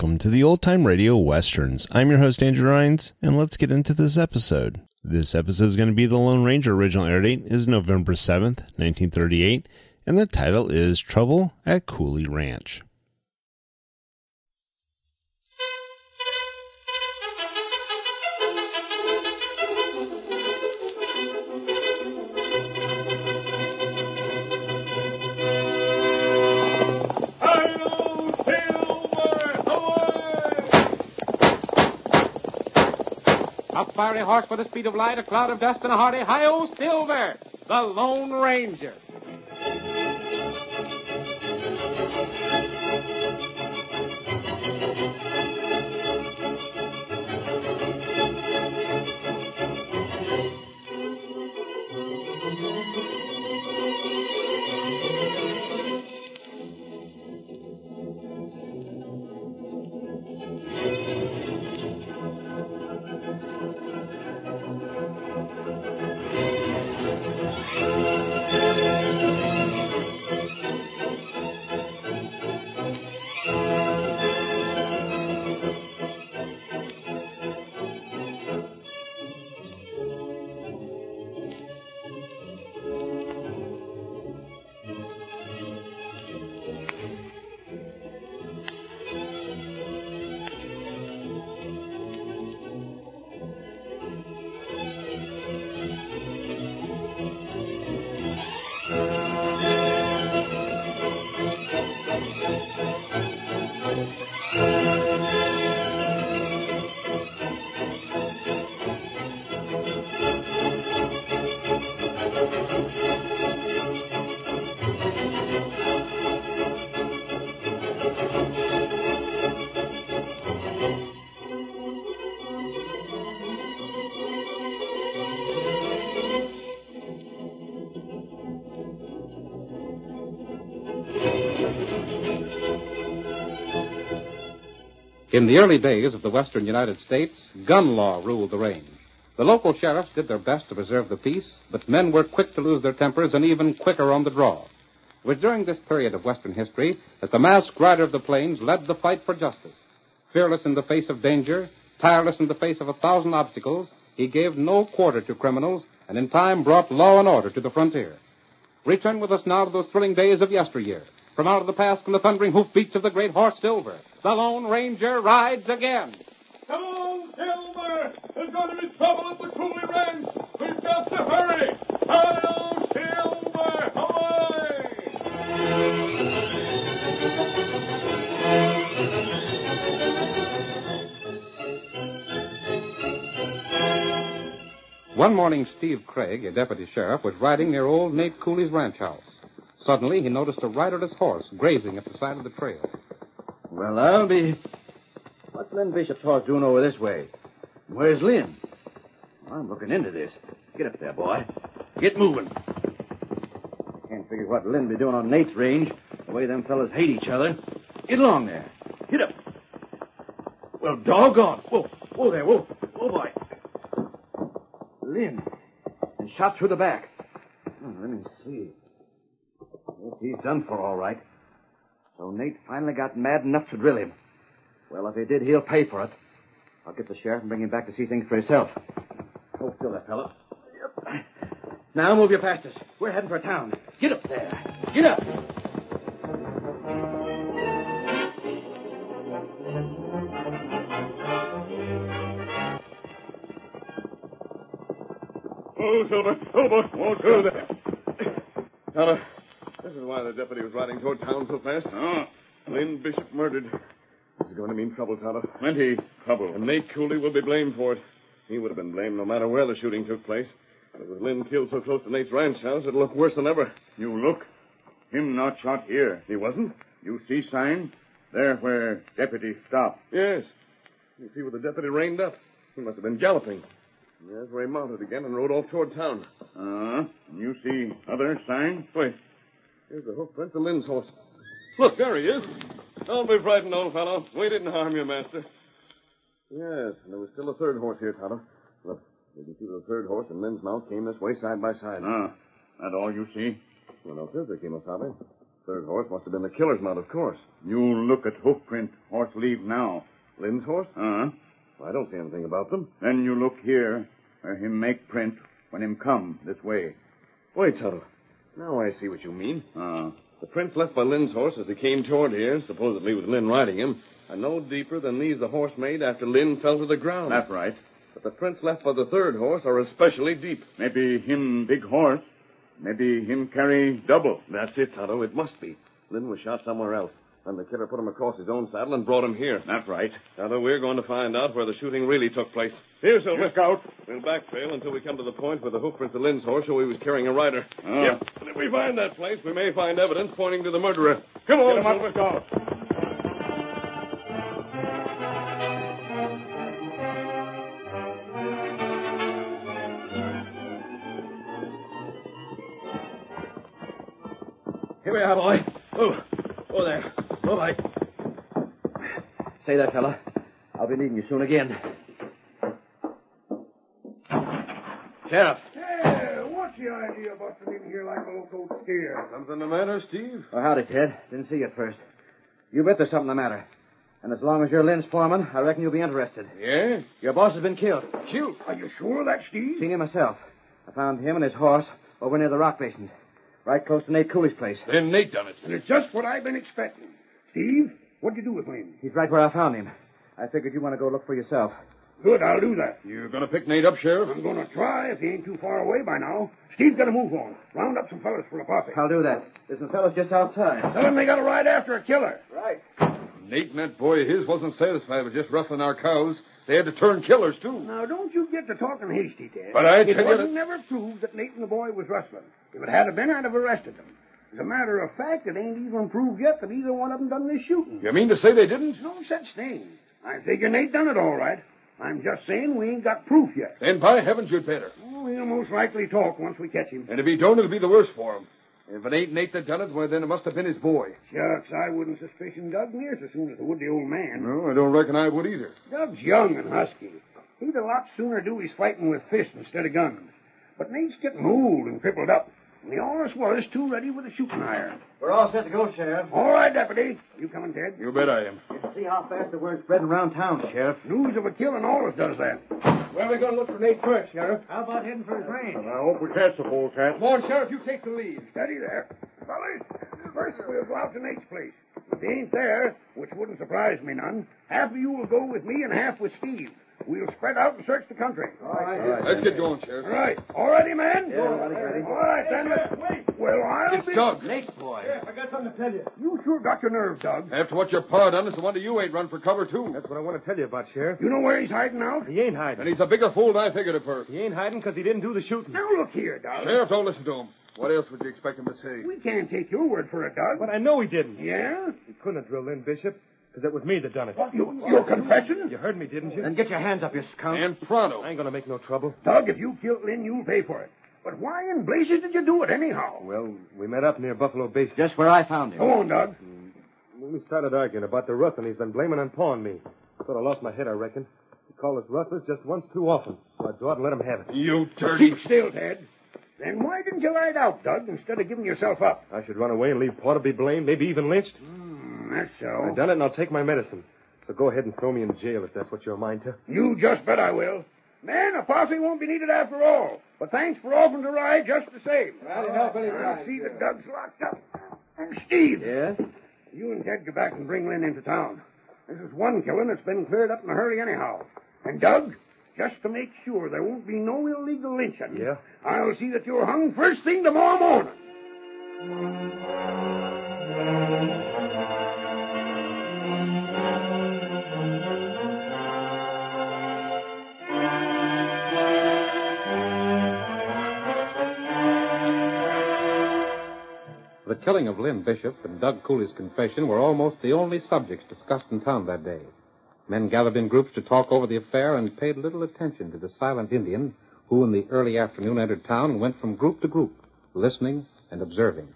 Welcome to the Old Time Radio Westerns. I'm your host, Andrew Rhines, and let's get into this episode. This episode is going to be the Lone Ranger. Original air date is November 7th, 1938, and the title is Trouble at Cooley Ranch. A fiery horse with the speed of light, a cloud of dust, and a hearty hi-yo, Silver, the Lone Ranger. In the early days of the western United States, gun law ruled the range. The local sheriffs did their best to preserve the peace, but men were quick to lose their tempers and even quicker on the draw. It was during this period of western history that the masked rider of the plains led the fight for justice. Fearless in the face of danger, tireless in the face of 1,000 obstacles, he gave no quarter to criminals and in time brought law and order to the frontier. Return with us now to those thrilling days of yesteryear. From out of the past come the thundering hoofbeats of the great horse Silver. The Lone Ranger rides again. Come on, Silver! There's going to be trouble at the Cooley Ranch. We've got to hurry. Hi-yo, Silver! Away! One morning, Steve Craig, a deputy sheriff, was riding near old Nate Cooley's ranch house. Suddenly, he noticed a riderless horse grazing at the side of the trail. Well, I'll be... What's Lynn Bishop's horse doing over this way? Where's Lynn? I'm looking into this. Get up there, boy. Get moving. Can't figure what Lynn be doing on Nate's range, the way them fellas hate each other. Get along there. Get up. Well, doggone. Whoa. Whoa there. Whoa. Whoa, boy. Lynn. And shot through the back. Oh, let me see. Yes, he's done for, all right. So Nate finally got mad enough to drill him. Well, if he did, he'll pay for it. I'll get the sheriff and bring him back to see things for himself. Hold still there, fella. Yep. Now move your fastest. We're heading for town. Get up there. Get up. Oh, Silver. Oh, boy. Won't go there. Now, this is why the deputy was riding toward town so fast. Oh. Lynn Bishop murdered. This is going to mean trouble, Tonto. Plenty trouble. And Nate Cooley will be blamed for it. He would have been blamed no matter where the shooting took place. But with Lynn killed so close to Nate's ranch house, it'll look worse than ever. You look. Him not shot here. He wasn't? You see sign? There where deputy stopped. Yes. You see where the deputy reined up. He must have been galloping. There's where he mounted again and rode off toward town. You see other sign? Wait. Here's the hoof prints of Lynn's horse. Look, there he is. Don't be frightened, old fellow. We didn't harm you, master. Yes, and there was still a third horse here, Tonto. Look, you can see the third horse and Lynn's mount came this way side by side. That all you see? Well, no further came a Tonto. third horse must have been the killer's mount, of course. You look at hoof print. Horse leave now. Lynn's horse? Uh-huh. I don't see anything about them. Then you look here, where him make print when him come this way. Wait, Tonto. Now I see what you mean. Uh, The prints left by Lynn's horse as he came toward here, supposedly with Lynn riding him, are no deeper than these the horse made after Lynn fell to the ground. that's right. But the prints left by the third horse are especially deep. Maybe him big horse. Maybe him carry double. That's it, Tonto. It must be. Lynn was shot somewhere else. And the killer put him across his own saddle and brought him here. That's right. Tonto, we're going to find out where the shooting really took place. Here, Silver. Look out. We'll backtrail until we come to the point where the hoofprints of Lynn's horse show he was carrying a rider. Oh. Yep. And if we find that place, we may find evidence pointing to the murderer. Come on, Get him up, Silver. Scout. Here we are, boy. Oh, there. All right. Say that, fella. I'll be needing you soon again. Sheriff. Hey, what's the idea of busting in here like a local steer? Something the matter, Steve? Oh, howdy, Ted. Didn't see you at first. You bet there's something the matter. And as long as you're Lynn's foreman, I reckon you'll be interested. Yeah? Your boss has been killed. Killed? Are you sure that's Steve? Seen him myself. I found him and his horse over near the rock basins, right close to Nate Cooley's place. Then Nate done it. And it's just what I've been expecting. Steve, what'd you do with Lynn? He's right where I found him. I figured you want to go look for yourself. Good, I'll do that. You gonna pick Nate up, Sheriff? I'm going to try if he ain't too far away by now. Steve's got to move on. Round up some fellas for a posse. I'll do that. There's some fellas just outside. Tell them they got to ride after a killer. Right. Nate and that boy of his wasn't satisfied with just rustling our cows. They had to turn killers, too. Now, don't you get to talking hasty, Ted. But I it tell you wasn't that- never proved that Nate and the boy was rustling. If it had been, I'd have arrested them. As a matter of fact, it ain't even proved yet that either one of them done this shooting. You mean to say they didn't? No such thing. I figure Nate done it all right. I'm just saying we ain't got proof yet. Then by heavens, you'd better. Oh, he'll most likely talk once we catch him. And if he don't, it'll be the worse for him. If it ain't Nate that done it, well, then it must have been his boy. Shucks, I wouldn't suspicion Doug near so soon as I would the old man. No, I don't reckon I would either. Doug's young and husky. He'd a lot sooner do his fighting with fists instead of guns. But Nate's getting old and crippled up. And the honest was too ready with a shooting iron. We're all set to go, Sheriff. All right, Deputy. You coming, Ted? You bet I am. See how fast the word's spreading around town, Sheriff. News of a killing always does that. Where are we going to look for Nate first, Sheriff? How about heading for his range? I hope we catch the polecat. Come on, Sheriff, you take the lead. Steady there. Fellas, first we'll go out to Nate's place. If he ain't there, which wouldn't surprise me none, half of you will go with me and half with Steve. We'll spread out and search the country. All right. Let's get going, Sheriff. All right. All ready, man? Yeah, ready. All right, then. Wait. Well, I'll It's be... Doug. Nate's boy. I got something to tell you. You sure got your nerve, Doug. After what your pa done, it's a wonder you ain't run for cover, too. That's what I want to tell you about, Sheriff. You know where he's hiding out? He ain't hiding. And he's a bigger fool than I figured at first. He ain't hiding because he didn't do the shooting. Now, look here, Doug. Sheriff, don't listen to him. What else would you expect him to say? We can't take your word for it, Doug. But I know he didn't. Yeah? He couldn't have drilled in, Bishop, because it was me that done it. Your confession? You heard me, didn't you? Then get your hands up, you skunk. And pronto. I ain't going to make no trouble. Doug, if you killed Lynn, you'll pay for it. But why in blazes did you do it anyhow? Well, we met up near Buffalo Base. Just where I found him. Go on, Doug. When we started arguing about the rustling, he's been blaming and pawing me. Sort of lost my head, I reckon. He called us rustlers just once too often. So I draw it and let him have it. You dirty... Keep still, Ted. Then why didn't you ride out, Doug, instead of giving yourself up? I should run away and leave Pa to be blamed, maybe even lynched. That's I so. done it, and I'll take my medicine. So go ahead and throw me in jail if that's what you're mind to. You just bet I will. Man, a posse won't be needed after all. But thanks for offering to ride just the same. I see that Doug's locked up. And Steve, Yes? you and Ted go back and bring Lynn into town. This is one killing that's been cleared up in a hurry anyhow. And Doug, just to make sure there won't be no illegal lynching, Yeah? I'll see that you're hung first thing tomorrow morning. The killing of Lynn Bishop and Doug Cooley's confession were almost the only subjects discussed in town that day. Men gathered in groups to talk over the affair and paid little attention to the silent Indian who in the early afternoon entered town and went from group to group, listening and observing.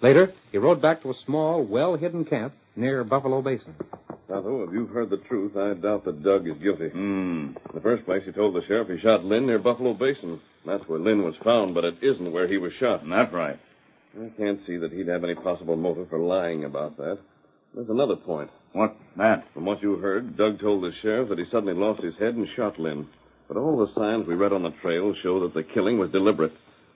Later, he rode back to a small, well-hidden camp near Buffalo Basin. Tonto, if you've heard the truth, I doubt that Doug is guilty. Hmm. In the first place, he told the sheriff he shot Lynn near Buffalo Basin. That's where Lynn was found, but it isn't where he was shot. That's right. I can't see that he'd have any possible motive for lying about that. There's another point. What? That? From what you heard, Doug told the sheriff that he suddenly lost his head and shot Lynn. But all the signs we read on the trail show that the killing was deliberate.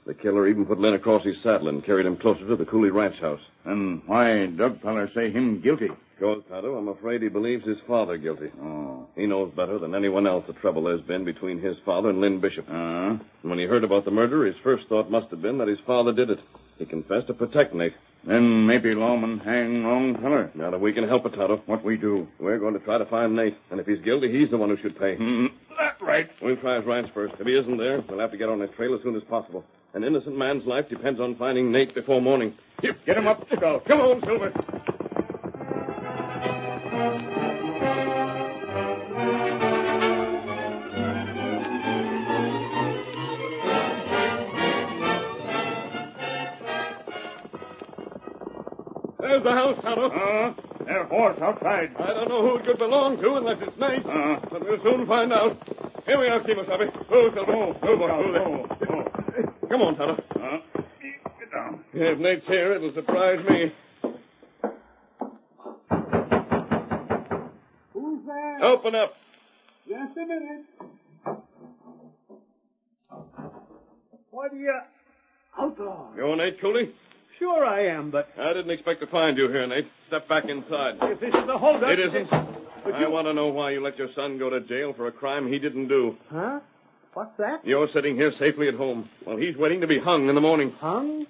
The killer even put Lynn across his saddle and carried him closer to the Cooley ranch house. And why Doug feller say him guilty? Because, Tonto, I'm afraid he believes his father guilty. Oh. He knows better than anyone else the trouble there's been between his father and Lynn Bishop. Uh-huh. And when he heard about the murder, his first thought must have been that his father did it. He confessed to protect Nate. Then maybe lawman hang wrong feller. Now that we can help it, Tonto. What we do? We're going to try to find Nate. And if he's guilty, he's the one who should pay. That right. We'll try his ranch first. If he isn't there, we'll have to get on his trail as soon as possible. An innocent man's life depends on finding Nate before morning. Get him up, Scout. Come on, Silver. There's the house, Tonto. Their horse outside. I don't know who it could belong to unless it's Nate. But we'll soon find out. Here we are, Kemosabe. Oh, Silver. Come on, Tonto. Get down. If Nate's here, it'll surprise me. Who's there? Open up. Just a minute. What are you... Outlaw. You're Nate Cooley? Sure I am, but I didn't expect to find you here, Nate. Step back inside. if this is a holdup... It isn't. I want to know why you let your son go to jail for a crime he didn't do. Huh? What's that? You're sitting here safely at home while he's waiting to be hung in the morning Hung?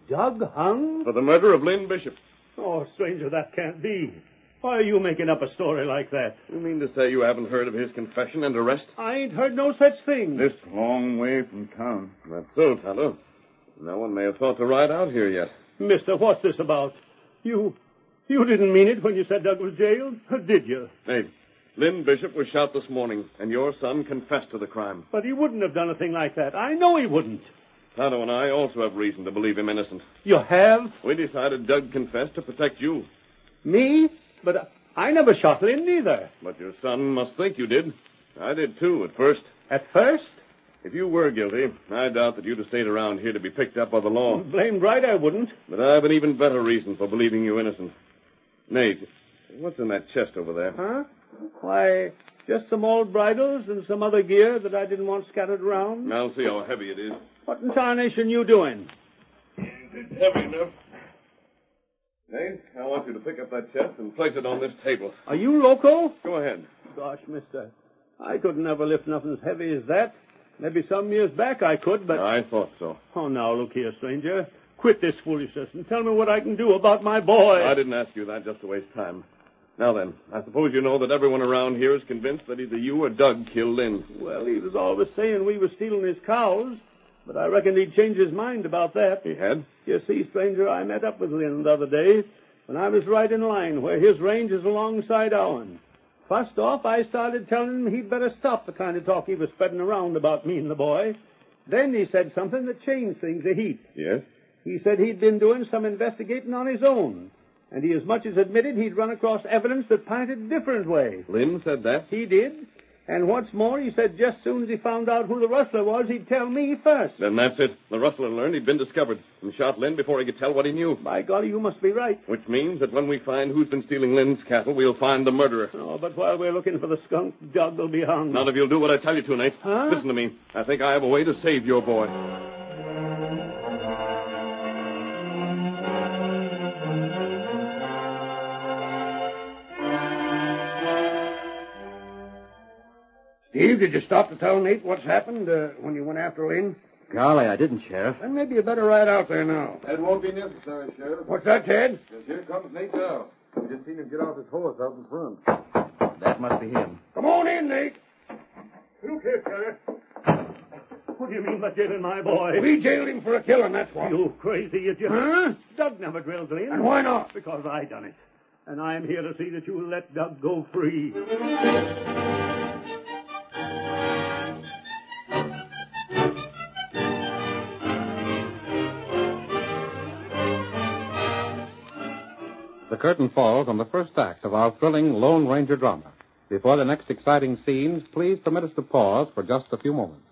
Doug hung? for the murder of Lynn Bishop. Oh, stranger, that can't be. Why are you making up a story like that? You mean to say you haven't heard of his confession and arrest? I ain't heard no such thing. This long way from town. That's so, Tonto. No one may have thought to ride out here yet. Mister, what's this about? You didn't mean it when you said Doug was jailed, or did you? Nate, Lynn Bishop was shot this morning, and your son confessed to the crime. But he wouldn't have done a thing like that. I know he wouldn't. Tonto and I also have reason to believe him innocent. You have? We decided Doug confessed to protect you. Me? But I never shot Lynn either. But your son must think you did. I did, too, at first. At first? If you were guilty, I doubt that you'd have stayed around here to be picked up by the law. Blamed right I wouldn't. But I have an even better reason for believing you innocent. Nate, what's in that chest over there? Huh? Why, just some old bridles and some other gear that I didn't want scattered around. I'll see how heavy it is. What in tarnation you doing? It's heavy enough. Nate, I want you to pick up that chest and place it on this table. Are you loco? Go ahead. Gosh, mister, I could never lift nothing as heavy as that. Maybe some years back I could, but... I thought so. Oh, now, look here, stranger. Quit this foolishness and tell me what I can do about my boy. I didn't ask you that just to waste time. Now then, I suppose you know that everyone around here is convinced that either you or Doug killed Lynn. Well, he was always saying we were stealing his cows, but I reckoned he'd change his mind about that. He had? You see, stranger, I met up with Lynn the other day when I was right in line where his range is alongside ours. First off, I started telling him he'd better stop the kind of talk he was spreading around about me and the boy. Then he said something that changed things a heap. Yes? He said he'd been doing some investigating on his own, and he as much as admitted he'd run across evidence that pointed a different way. Lynn said that? He did. And what's more, he said just soon as he found out who the rustler was, he'd tell me first. Then that's it. The rustler learned he'd been discovered and shot Lynn before he could tell what he knew. By golly, you must be right. Which means that when we find who's been stealing Lynn's cattle, we'll find the murderer. Oh, but while we're looking for the skunk, Doug will be hung. Not if you'll do what I tell you to, Nate. Huh? Listen to me. I think I have a way to save your boy. Steve, did you stop to tell Nate what's happened when you went after Lynn? Golly, I didn't, Sheriff. Then maybe you better ride out there now. That won't be necessary, Sheriff. What's that, Ted? Here comes Nate now. We just seen him get off his horse out in front. That must be him. Come on in, Nate. Look here, Sheriff. What do you mean by jailing my boy? We jailed him for a killing, that's what. You crazy idiot. Huh? Doug never drilled Lynn. And why not? Because I done it. And I'm here to see that you let Doug go free. The curtain falls on the first act of our thrilling Lone Ranger drama. Before the next exciting scenes, please permit us to pause for just a few moments.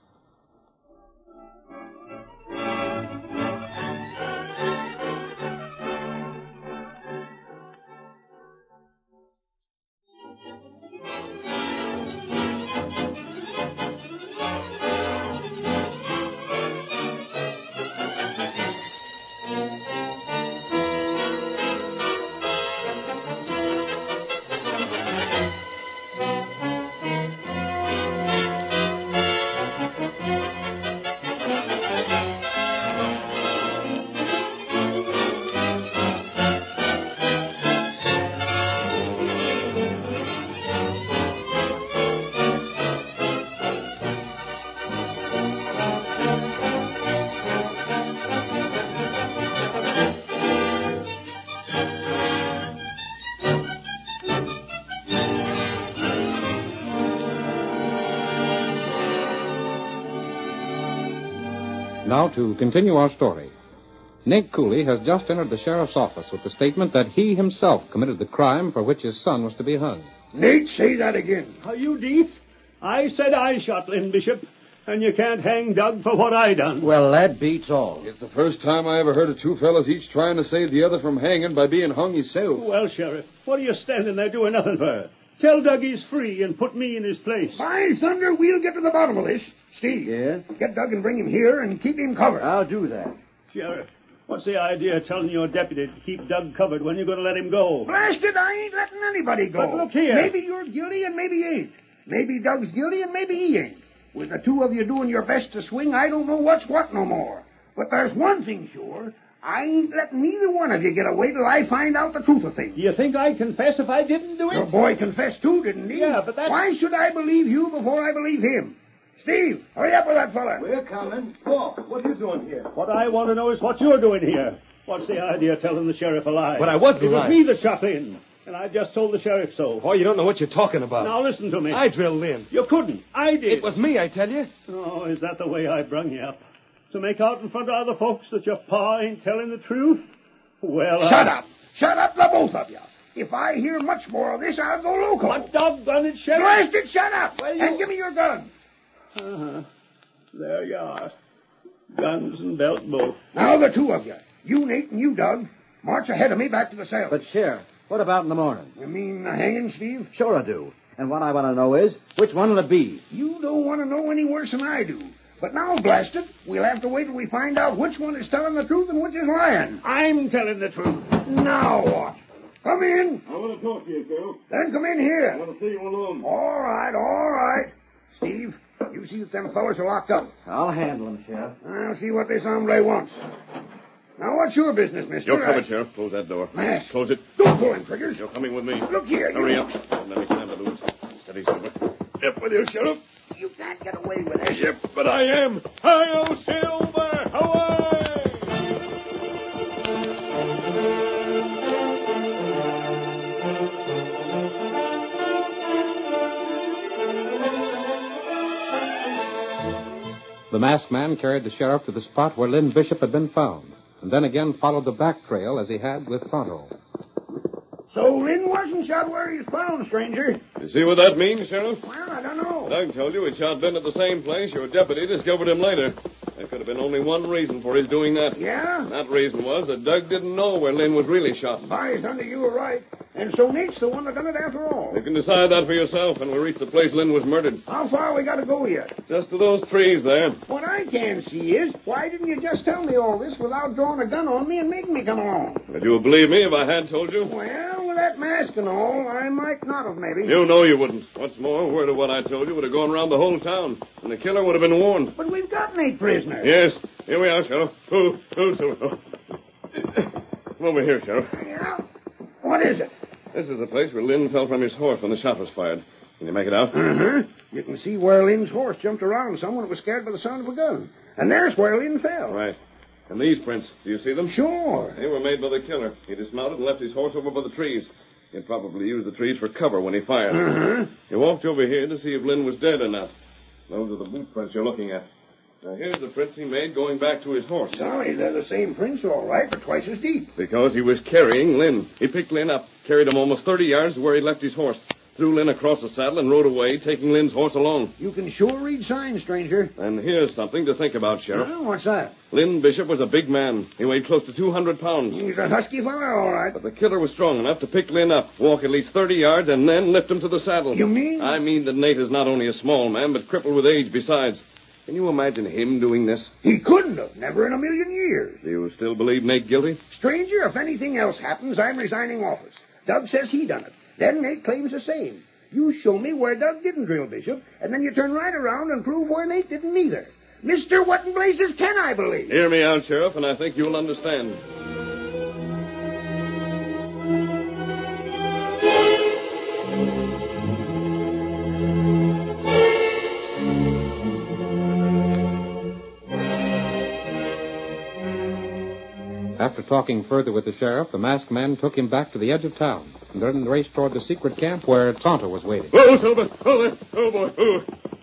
Now to continue our story. Nate Cooley has just entered the sheriff's office with the statement that he himself committed the crime for which his son was to be hung. Nate, say that again. Are you deep? I said I shot Lynn Bishop, and you can't hang Doug for what I done. Well, that beats all. It's the first time I ever heard of two fellas each trying to save the other from hanging by being hung himself. Well, Sheriff, what are you standing there doing nothing for? Tell Doug he's free and put me in his place. By thunder, we'll get to the bottom of this. Steve, Yeah? get Doug and bring him here and keep him covered. I'll do that. Sheriff, what's the idea of telling your deputy to keep Doug covered when you're going to let him go? Blast it, I ain't letting anybody go. But look here. Maybe you're guilty and maybe you ain't. Maybe Doug's guilty and maybe he ain't. With the two of you doing your best to swing, I don't know what's what no more. But there's one thing sure. I ain't letting neither one of you get away till I find out the truth of things. Do you think I'd confess if I didn't do it? Your boy confessed too, didn't he? Yeah, but that's... Why should I believe you before I believe him? Steve, hurry up with that fella. We're coming. What are you doing here? What I want to know is what you're doing here. What's the idea of telling the sheriff a lie? But I wasn't It was lying. me that shot Lynn, and I just told the sheriff so. Oh, you don't know what you're talking about. Now listen to me. I drilled in. You couldn't. I did. It was me, I tell you. Oh, is that the way I brung you up? To make out in front of other folks that your pa ain't telling the truth? Well, Shut up. Shut up, the both of you. If I hear much more of this, I'll go loco. What doggone it, Sheriff? Blast it, shut up. Well, you- And give me your gun. Uh-huh. There you are. Guns and belt both. Now, the two of you. You, Nate, and you, Doug. March ahead of me back to the cell. But, Sheriff, what about in the morning? You mean the hanging, Steve? Sure I do. And what I want to know is, which one will it be? You don't want to know any worse than I do. But now, blast it, we'll have to wait till we find out which one is telling the truth and which is lying. I'm telling the truth. Now what? Come in. I want to talk to you, Phil. Then come in here. I want to see you alone. All right. Steve, you see that them fellas are locked up. I'll handle them, Sheriff. I'll see what this hombre wants. Now, what's your business, mister? You're covered, Sheriff. Close that door. Mask. Close it. Don't pull him, Triggers. You're coming with me. Look here, Hurry you... up. Don't let me climb the loose. Steady, Silver. Up with you, Sheriff. You can't get away with this. Yep, but I am. Hi-yo, Silver. Away! The masked man carried the sheriff to the spot where Lynn Bishop had been found, and then again followed the back trail as he had with Tonto. So Lynn wasn't shot where he's found, stranger. You see what that means, Sheriff? Well, I don't know. Doug told you he'd shot Ben at the same place. Your deputy discovered him later. There could have been only one reason for his doing that. Yeah? That reason was that Doug didn't know where Lynn was really shot. By thunder, you were right. And so Nate's the one that done it after all. You can decide that for yourself when we reach the place Lynn was murdered. How far we got to go yet? Just to those trees there. What I can't see is, why didn't you just tell me all this without drawing a gun on me and making me come along? Would you have believed me if I had told you? Well, with that mask and all, I might not have, maybe. You know you wouldn't. What's more, word of what I told you would have gone around the whole town, and the killer would have been warned. But we've got Nate prisoner. Yes, here we are, Sheriff. Come over here, Sheriff. Yeah? What is it? This is the place where Lynn fell from his horse when the shot was fired. Can you make it out? Uh-huh. You can see where Lynn's horse jumped around some when it was scared by the sound of a gun. And there's where Lynn fell. Right. And these prints, do you see them? Sure. They were made by the killer. He dismounted and left his horse over by the trees. He'd probably used the trees for cover when he fired. Uh-huh. He walked over here to see if Lynn was dead or not. Those are the boot prints you're looking at. Now, here's the prints he made going back to his horse. Sorry, they're the same prints, all right, but twice as deep. Because he was carrying Lynn. He picked Lynn up, carried him almost 30 yards to where he left his horse, threw Lynn across the saddle, and rode away, taking Lynn's horse along. You can sure read signs, stranger. And here's something to think about, Sheriff. Well, what's that? Lynn Bishop was a big man. He weighed close to 200 pounds. He's a husky fella, all right. But the killer was strong enough to pick Lynn up, walk at least 30 yards, and then lift him to the saddle. You mean? I mean that Nate is not only a small man, but crippled with age besides. Can you imagine him doing this? He couldn't have. Never in a million years. Do you still believe Nate guilty? Stranger, if anything else happens, I'm resigning office. Doug says he done it. Then Nate claims the same. You show me where Doug didn't drill Bishop, and then you turn right around and prove where Nate didn't either. Mister, what in blazes can I believe? Hear me out, Sheriff, and I think you'll understand. After talking further with the sheriff, the masked man took him back to the edge of town and then raced toward the secret camp where Tonto was waiting. Oh, Silver! Oh, there! Oh, boy! Oh.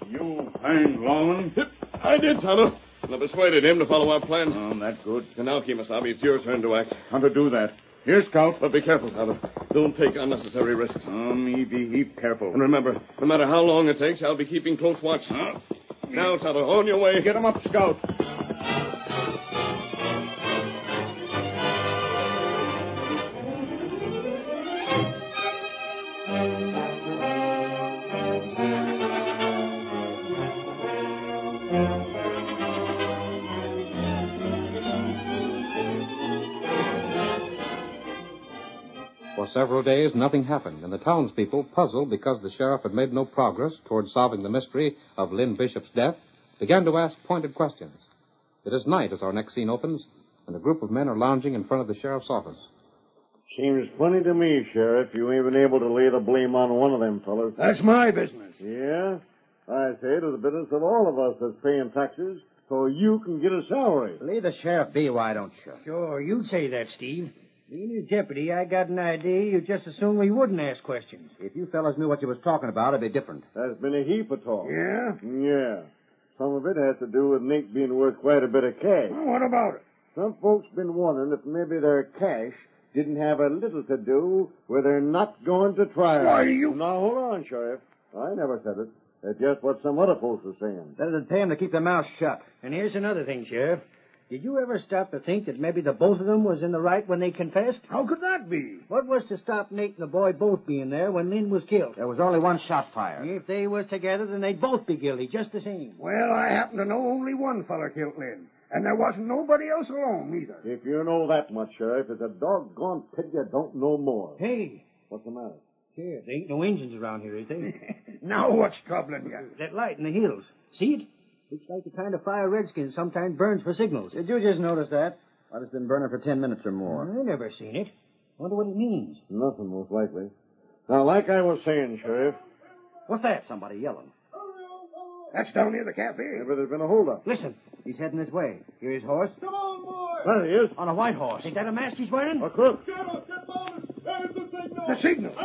You find Longman? I did, Tonto. And I persuaded him to follow our plan. Oh, that's good. And now, Kemosabe, it's your turn to act. Hunter, do that. Here, Scout. But be careful, Tonto. Don't take unnecessary risks. Me be heap careful. And remember, no matter how long it takes, I'll be keeping close watch. Now, Tonto, on your way. Get him up, Scout. For several days, nothing happened, and the townspeople, puzzled because the sheriff had made no progress toward solving the mystery of Lynn Bishop's death, began to ask pointed questions. It is night as our next scene opens, and a group of men are lounging in front of the sheriff's office. Seems funny to me, Sheriff, you ain't been able to lay the blame on one of them fellas. That's my business. Yeah? I say it is the business of all of us that's paying taxes, so you can get a salary. Leave the sheriff be, why don't you? Sure, you'd say that, Steve. Being his deputy, I got an idea you'd just as soon we wouldn't ask questions. If you fellas knew what you was talking about, it'd be different. There's been a heap of talk. Yeah? Yeah. Some of it has to do with Nate being worth quite a bit of cash. Well, what about it? Some folks been wondering if maybe their cash didn't have a little to do with their not going to trial. Why, you... Now, hold on, Sheriff. I never said it. That's just what some other folks are saying. That'd pay him to keep their mouths shut. And here's another thing, Sheriff. Did you ever stop to think that maybe the both of them was in the right when they confessed? How could that be? What was to stop Nate and the boy both being there when Lynn was killed? There was only one shot fired. If they was together, then they'd both be guilty, just the same. Well, I happen to know only one feller killed Lynn. And there wasn't nobody else along, either. If you know that much, Sheriff, it's a doggone pity you don't know more. Hey. What's the matter? Sheriff, there ain't no engines around here, is there? Now what's troubling you? That light in the hills. See it? Looks like the kind of fire Redskins sometimes burns for signals. Did you just notice that? Well, it's been burning for 10 minutes or more. I never seen it. Wonder what it means. Nothing, most likely. Now, like I was saying, Sheriff. What's that? Somebody yelling. That's down near the cafe. Maybe there's been a holdup. Listen. He's heading this way. Hear his horse? Come on, boy! There he is. On a white horse. Ain't that a mask he's wearing? A crook. The signal.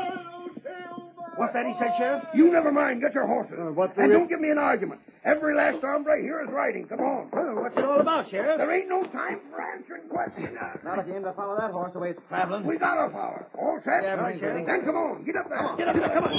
What's that he said, Sheriff? You never mind. Get your horses. And you... don't give me an argument. Every last hombre here is riding. Come on. Well, what's it all about, Sheriff? There ain't no time for answering questions. Not if you aim to follow that horse the way it's traveling. We got our power. All set? Yeah, right, Sheriff. Then come on. Get up there. Get up there. Come on.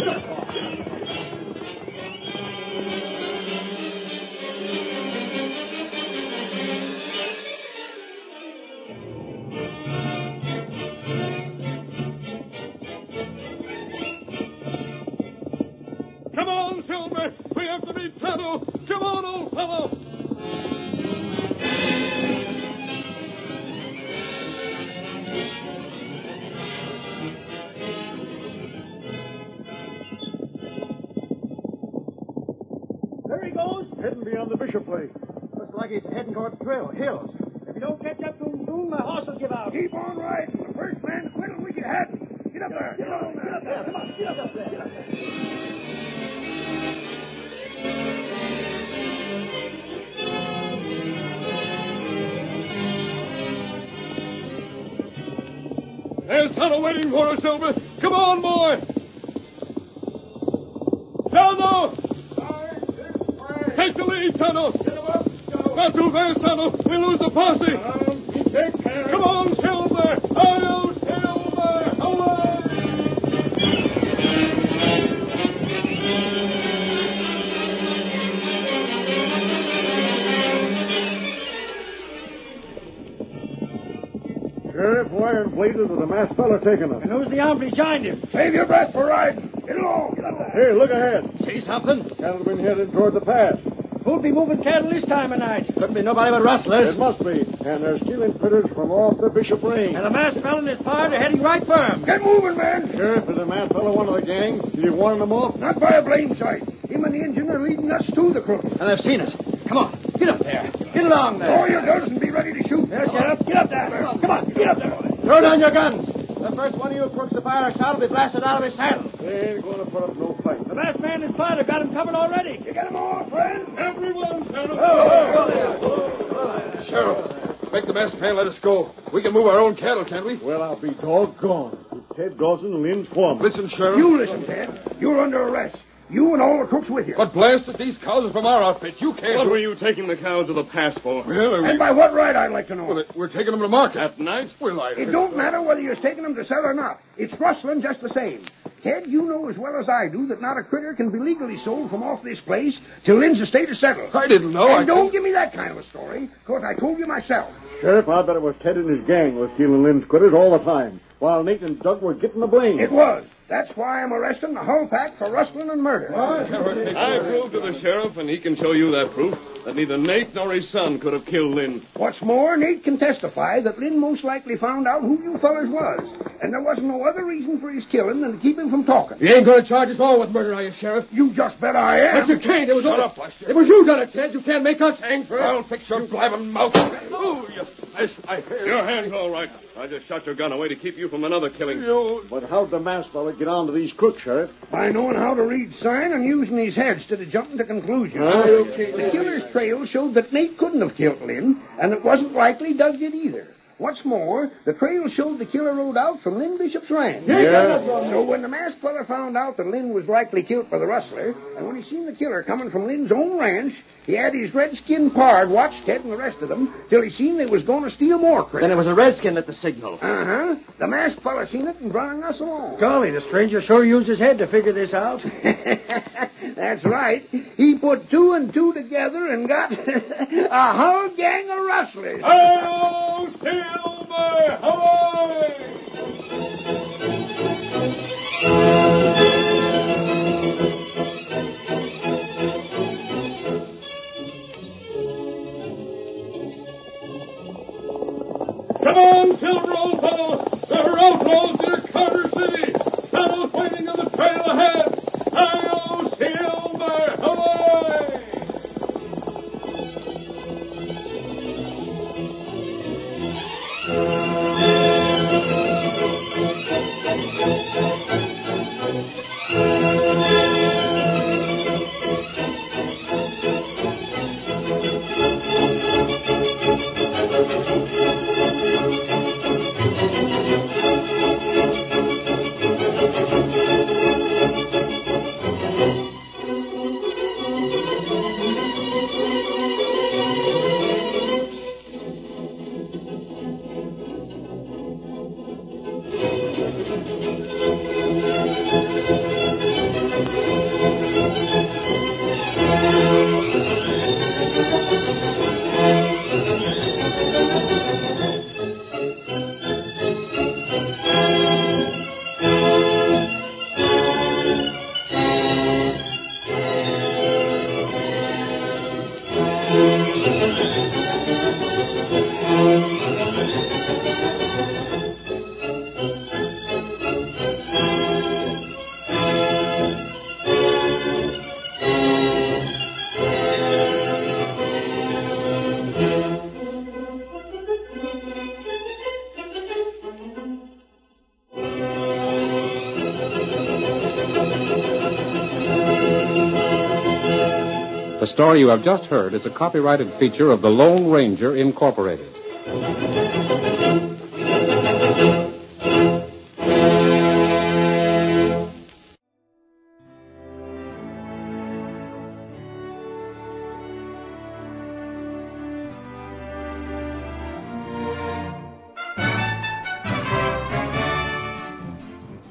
Come on, Silver. We have to meet Tonto. Come on, old fellow. There he goes. Heading beyond the Bishop place. Looks like he's heading towards hills. If you don't catch up to him soon, my horse will give out. Keep on riding. The first man to quit will we get had. Get up there. Get on there. Get up there. Come on. Get up there. Get up there. There's Tonto waiting for us, Silver. Come on, boy. Tonto! Take the lead, Tonto. Not too fast, Tonto. We lose the posse. Take care. Come on, Silver. Oh, Silver. Away. Sheriff, where in blazes is the masked fella taking us? And who's the hombre behind him? Save your breath for riding. Get along. Get up there. Hey, look ahead. See something? Cattle been headed toward the pass. Who'd be moving cattle this time of night? Couldn't be nobody but rustlers. It must be. And they're stealing critters from off the Bishop range. And the masked fellow and his pard are heading right for him. Get moving, man. Sheriff, is the masked fella one of the gang? Did you warn them off? Not by a blame sight. Him and the engine are leading us to the crooks. And they've seen us. Come on. Get up there. Get along there. Throw your guns and be ready to shoot. There, Sheriff. Get up there. Come on. Get up there. Throw down your guns. The first one of you crooks to fire a shot will be blasted out of his saddle. They ain't going to put up no fight. The masked man and his pard have got him covered already. You get them all, friend? Everyone, Tonto. Sheriff, make the masked man let us go. We can move our own cattle, can't we? Well, I'll be doggone. It's Ted Dawson and Lynn's foreman. Listen, Sheriff. You listen, Ted. You're under arrest. You and all the cooks with you. But blast it, these cows are from our outfit. You can't... What were you taking the cows to the pass for? Well, And by what right, I'd like to know? well, we're taking them to market. At night? Well, It don't matter whether you're taking them to sell or not. It's rustling just the same. Ted, you know as well as I do that not a critter can be legally sold from off this place till Lynn's estate is settled. I didn't know. And don't give me that kind of a story, because I told you myself. Sheriff, I bet it was Ted and his gang was stealing Lynn's critters all the time, while Nate and Doug were getting the blame. It was. That's why I'm arresting the whole pack for rustling and murder. I proved to the sheriff, and he can show you that proof, that neither Nate nor his son could have killed Lynn. What's more, Nate can testify that Lynn most likely found out who you fellers was, and there wasn't no other reason for his killing than to keep him from talking. You ain't going to charge us all with murder, are you, Sheriff? You just bet I am. But you can't. It was Shut up, Lester. It was you done it, Ted. You can't make us hang for it. I'll fix your blabbing mouth. Oh, you smash my hair. Your hand's all right. I just shot your gun away to keep you from another killing. But how'd the masked fella get onto these crooks, Sheriff? By knowing how to read sign and using his head instead of jumping to conclusions. The killer's trail showed that Nate couldn't have killed Lynn, and it wasn't likely Doug did either. What's more, the trail showed the killer rode out from Lynn Bishop's ranch. So when the masked fella found out that Lynn was likely killed by the rustler, and when he seen the killer coming from Lynn's own ranch, he had his red-skinned pard watch Ted and the rest of them till he seen they was going to steal more critters. Then it was a redskin at the signal. Uh-huh. The masked fella seen it and brought us along. Golly, the stranger sure used his head to figure this out. That's right. He put two and two together and got a whole gang of rustlers. Oh, Silver! Hooray! Come on, Silver, old fellow! They're outlaws near Carter City! Fellows waiting on the trail ahead! Hi-yo, Silver! Hooray! The story you have just heard is a copyrighted feature of the Lone Ranger, Incorporated.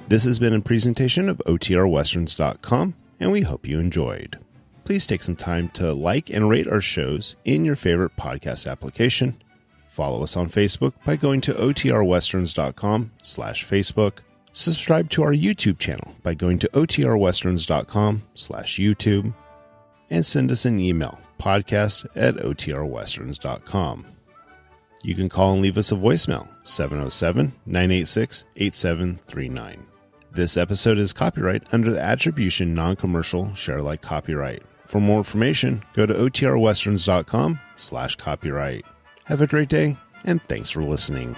This has been a presentation of OTRWesterns.com, and we hope you enjoyed. Please take some time to like and rate our shows in your favorite podcast application. Follow us on Facebook by going to OTRWesterns.com/Facebook. Subscribe to our YouTube channel by going to OTRWesterns.com/YouTube. And send us an email, podcast@OTRWesterns.com. You can call and leave us a voicemail, 707-986-8739. This episode is copyright under the Attribution Non-Commercial Share Alike copyright. For more information, go to OTRWesterns.com/copyright. Have a great day, and thanks for listening.